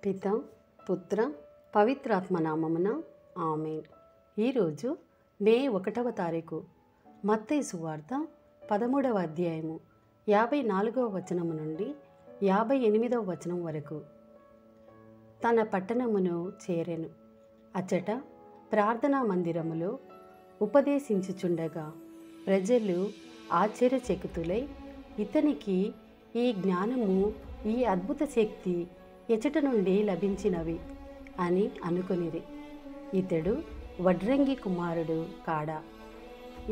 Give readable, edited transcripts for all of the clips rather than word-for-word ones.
పిత పుత్ర పవిత్రాత్మ నామమున ఆమేన్. ఈరోజు మే 1వ తారీఖు. మత్తయి సువార్త 13వ అధ్యాయము 54వ వచనము నుండి 58వ వచనం వరకు. తన పట్టణమును చేరెను. అచ్చట ప్రార్థనా మందిరములో ఉపదేశించుచుండగా ప్రజలు ఆశ్చర్యచకితులై, ఇతనికి ఈ జ్ఞానము, ఈ అద్భుత శక్తి ఎచట నుండి లభించినవి అని అనుకొనిరి. ఇతడు వడ్రంగి కుమారుడు కాడా?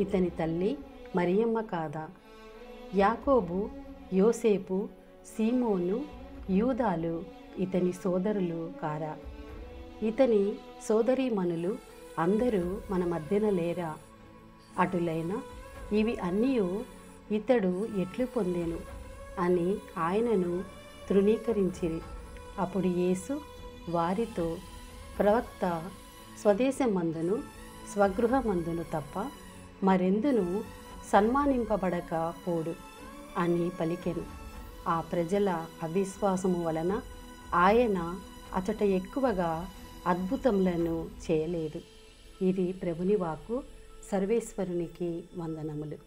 ఇతని తల్లి మరియమ్మ కాదా? యాకోబు, యోసేపు, సీమోను, యూదాలు ఇతని సోదరులు కారా? ఇతని సోదరీమణులు అందరూ మన మధ్యన లేరా? అటులైన ఇవి అన్నీ ఇతడు ఎట్లు పొందెను అని ఆయనను తృణీకరించిరి. అప్పుడు యేసు వారితో, ప్రవక్త స్వదేశమందును స్వగృహమందును తప్ప మరెందును సన్మానింపబడక పోడు అని పలికెను. ఆ ప్రజల అవిశ్వాసము వలన ఆయన అచట ఎక్కువగా అద్భుతములను చేయలేదు. ఇది ప్రభుని వాక్కు. సర్వేశ్వరునికి వందనములు.